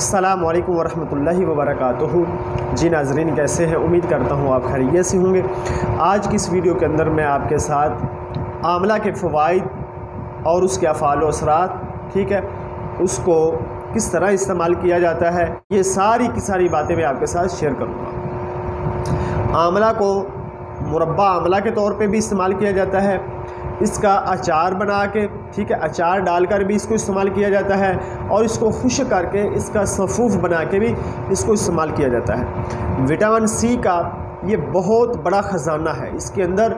अस्सलामु अलैकुम वरहमतुल्लाहि वबरकातुहू। जी नाज़रीन, कैसे हैं? उम्मीद करता हूँ आप खैरियत से होंगे। आज की इस वीडियो के अंदर मैं आपके साथ आंवला के फ़वाइद और उसके अफ़ाल व असरात, ठीक है, उसको किस तरह इस्तेमाल किया जाता है, ये सारी की सारी बातें मैं आपके साथ शेयर करूँगा। आंवला को मुरब्बा आंवला के तौर पे भी इस्तेमाल किया जाता है, इसका अचार बना के, ठीक है, अचार डालकर भी इसको इस्तेमाल किया जाता है, और इसको खुश्क करके इसका सफ़ूफ़ बना के भी इसको इस्तेमाल किया जाता है। विटामिन सी का ये बहुत बड़ा ख़जाना है, इसके अंदर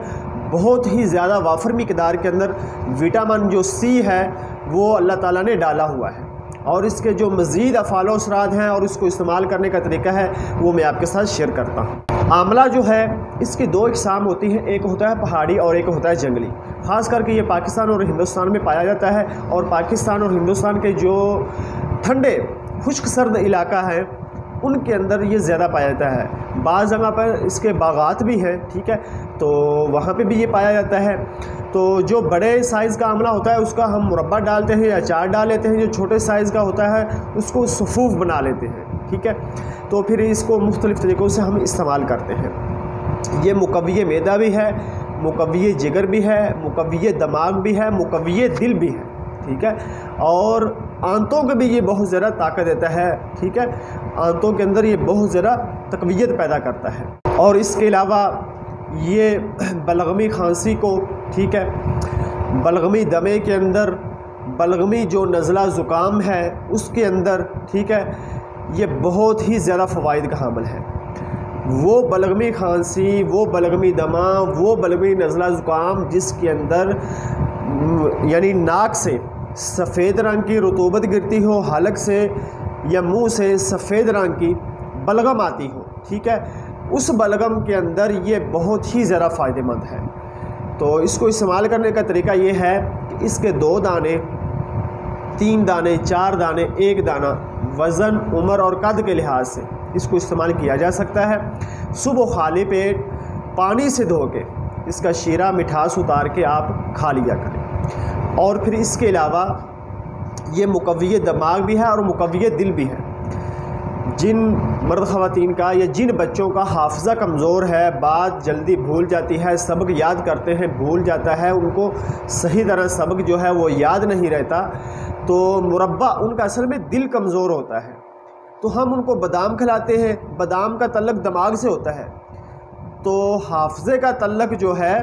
बहुत ही ज़्यादा वाफर मिक़दार के अंदर विटामिन जो सी है वो अल्लाह ताला ने डाला हुआ है, और इसके जो मज़ीद अफ़ाल व असरात हैं और इसको इस्तेमाल करने का तरीका है वो मैं आपके साथ शेयर करता हूँ। आंवला जो है इसकी दो इक़साम होती हैं, एक होता है पहाड़ी और एक होता है जंगली। ख़ास करके ये पाकिस्तान और हिंदुस्तान में पाया जाता है, और पाकिस्तान और हिंदुस्तान के जो ठंडे खुश्क सर्द इलाका है उनके अंदर ये ज़्यादा पाया जाता है। बाज़ जगह पर इसके बागात भी हैं, ठीक है, तो वहाँ पे भी ये पाया जाता है। तो जो बड़े साइज़ का आंवला होता है उसका हम मुरब्बा डालते हैं या अचार डाल लेते हैं, जो छोटे साइज़ का होता है उसको सफ़ूफ़ बना लेते हैं, ठीक है। तो फिर इसको मुख्तलिफ़ तरीक़ों से हम इस्तेमाल करते हैं। ये मुक़व्वी मैदा भी है, मुक़व्वी जिगर भी है, मुक़व्वी दिमाग भी है, मुक़व्वी दिल भी है, ठीक है, और आंतों को भी ये बहुत ज़्यादा ताकत देता है, ठीक है, आंतों के अंदर ये बहुत ज़्यादा तक़वियत पैदा करता है। और इसके अलावा ये बलगमी खांसी को, ठीक है, बलगमी दमे के अंदर, बलगमी जो नज़ला ज़ुकाम है उसके अंदर, ठीक है, ये बहुत ही ज़्यादा फ़वाइद का हामिल है। वो बलगमी खांसी, वो बलगमी दमा, वो बलगमी नज़ला ज़ुकाम जिसके अंदर यानी नाक से सफ़ेद रंग की रतूबत गिरती हो, हलक से या मुंह से सफ़ेद रंग की बलगम आती हो, ठीक है, उस बलगम के अंदर ये बहुत ही ज़्यादा फ़ायदेमंद है। तो इसको इस्तेमाल करने का तरीका ये है कि इसके 2 दाने, 3 दाने, 4 दाने, 1 दाना वज़न, उम्र और कद के लिहाज से इसको इस्तेमाल किया जा सकता है। सुबह खाली पेट पानी से धो के इसका शीरा मिठास उतार के आप खा लिया करें। और फिर इसके अलावा ये मुक़व्वी दिमाग भी है और मुक़व्वी दिल भी है। जिन मर्द ख़वातीन का या जिन बच्चों का हाफ़ज़ा कमज़ोर है, बात जल्दी भूल जाती है, सबक याद करते हैं भूल जाता है, उनको सही तरह सबक जो है वो याद नहीं रहता, तो मुरब्बा उनका असल में दिल कमज़ोर होता है, तो हम उनको बादाम खिलाते हैं। बादाम का तल्लक दिमाग से होता है, तो हाफ़ज़े का तल्लक जो है,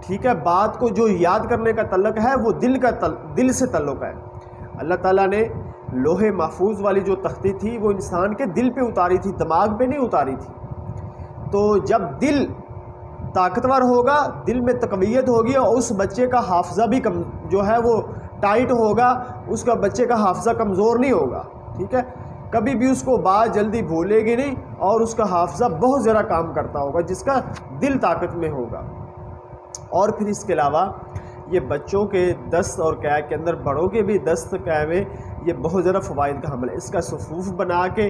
ठीक है, बात को जो याद करने का तल्लक है वो दिल से तल्लुक़ है। अल्लाह ताला ने लोहे महफूज वाली जो तख्ती थी वो इंसान के दिल पे उतारी थी, दिमाग पे नहीं उतारी थी। तो जब दिल ताकतवर होगा, दिल में तक़वियत होगी, और उस बच्चे का हाफ़ज़ा भी जो है वो टाइट होगा, उसका बच्चे का हाफ़ज़ा कमज़ोर नहीं होगा, ठीक है, कभी भी उसको बात जल्दी भूलेगी नहीं, और उसका हाफ़ज़ा बहुत ज़्यादा काम करता होगा जिसका दिल ताकत में होगा। और फिर इसके अलावा ये बच्चों के दस्त और कै के अंदर, बड़ों के भी दस्त कै में ये बहुत ज़्यादा फ़वाइद का हामिल है। इसका सफ़ूफ़ बना के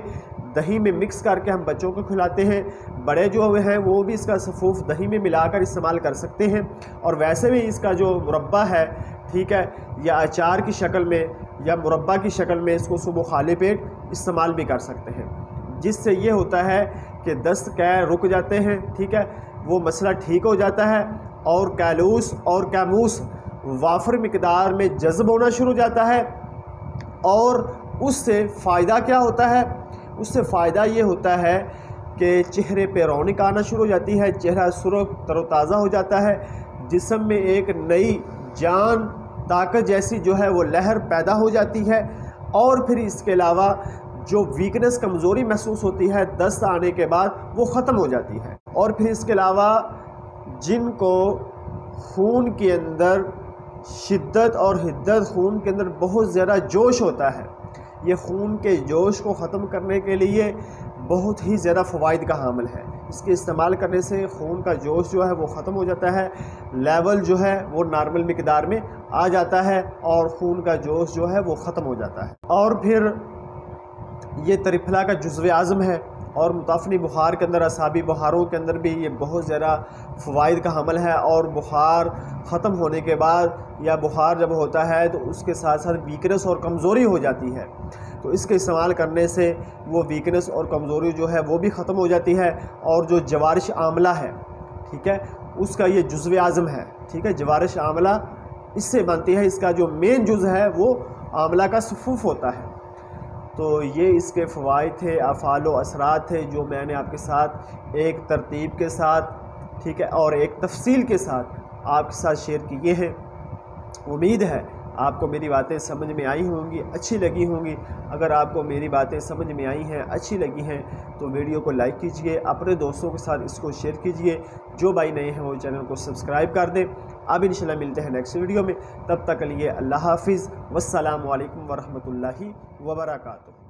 दही में मिक्स करके हम बच्चों को खिलाते हैं। बड़े जो हैं वो भी इसका सफ़ूफ़ दही में मिलाकर इस्तेमाल कर सकते हैं, और वैसे भी इसका जो मुरब्बा है, ठीक है, या अचार की शक्ल में या मुरब्बा की शक्ल में इसको सुबह खाली पेट इस्तेमाल भी कर सकते हैं, जिससे ये होता है कि दस्त कै रुक जाते हैं, ठीक है, वो मसला ठीक हो जाता है, और कैलूस और कैमूस वाफर मिक़दार में जज़्ब होना शुरू हो जाता है। और उससे फ़ायदा क्या होता है? उससे फ़ायदा ये होता है कि चेहरे पे रौनक आना शुरू हो जाती है, चेहरा सुर्ख़ तरोताज़ा हो जाता है, जिस्म में एक नई जान, ताकत जैसी जो है वो लहर पैदा हो जाती है। और फिर इसके अलावा जो वीकनेस, कमज़ोरी महसूस होती है दस्त आने के बाद, वो ख़त्म हो जाती है। और फिर इसके अलावा जिनको खून के अंदर शिद्दत और हिद्दत, खून के अंदर बहुत ज़्यादा जोश होता है, ये खून के जोश को ख़त्म करने के लिए बहुत ही ज़्यादा फ़वाइद का हामिल है। इसके इस्तेमाल करने से खून का जोश जो है वो ख़त्म हो जाता है, लेवल जो है वो नॉर्मल मिक़दार में आ जाता है, और खून का जोश जो है वो ख़त्म हो जाता है। और फिर ये त्रिफला का जुज़्व आज़म है, اور متعفنی بخار کے اندر، اعصابی بخاروں کے اندر بھی یہ بہت زیادہ فوائد کا حامل ہے، اور بخار ختم ہونے کے بعد یا بخار جب ہوتا ہے تو اس کے ساتھ ساتھ ویکنس اور کمزوری ہو جاتی ہے، تو اس کے استعمال کرنے سے وہ ویکنس اور کمزوری جو ہے وہ بھی ختم ہو جاتی ہے، اور جو جوارش آملہ ہے، ٹھیک ہے، اس کا یہ جزو اعظم ہے، ٹھیک ہے، جوارش آملہ اس سے بنتی ہے، اس کا جو مین جز ہے وہ آملہ کا صفوف ہوتا ہے۔ تو یہ اس کے فوائد تھے، افعال و اثرات تھے جو میں نے آپ کے ساتھ ایک ترتیب کے ساتھ، ٹھیک ہے، اور ایک تفصیل کے ساتھ آپ کے ساتھ شیئر کیے ہیں۔ امید ہے آپ کو میری باتیں سمجھ میں آئی ہوں گی، اچھی لگی ہوں گی۔ اگر آپ کو میری باتیں سمجھ میں آئی ہیں، اچھی لگی ہیں، تو ویڈیو کو لائک کیجئے، اپنے دوستوں کے ساتھ اس کو شیئر کیجئے، جو بھائی نئے ہیں وہ چینل کو سبسکرائب کر دیں۔ اب انشاءاللہ ملتے ہیں نیکسٹ ویڈیو میں، تب تک کے لیے اللہ حافظ، والسلام علیکم ورحمۃ اللہ وبرکاتہ۔